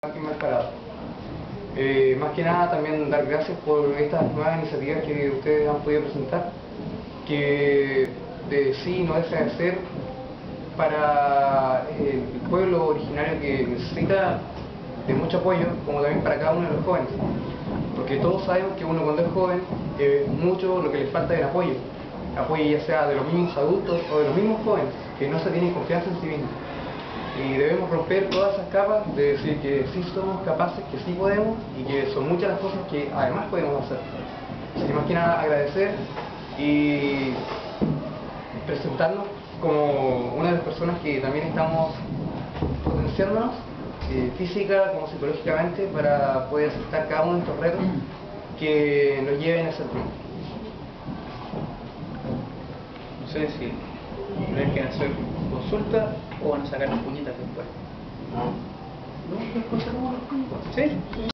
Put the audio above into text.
Más parado. Más que nada también dar gracias por estas nuevas iniciativas que ustedes han podido presentar, que sí no deja de ser para el pueblo originario que necesita de mucho apoyo, como también para cada uno de los jóvenes, porque todos sabemos que uno cuando es joven mucho lo que le falta es el apoyo ya sea de los mismos adultos o de los mismos jóvenes que no se tienen confianza en sí mismos. Y debemos romper todas esas capas de decir que sí somos capaces, que sí podemos y que son muchas las cosas que además podemos hacer. Así que más que nada agradecer y presentarnos como una de las personas que también estamos potenciándonos física como psicológicamente para poder aceptar cada uno de estos retos que nos lleven a ese triunfo. No sé si creen que van a hacer consulta o van a sacar las puñitas después. ¿No? ¿No? ¿Sí?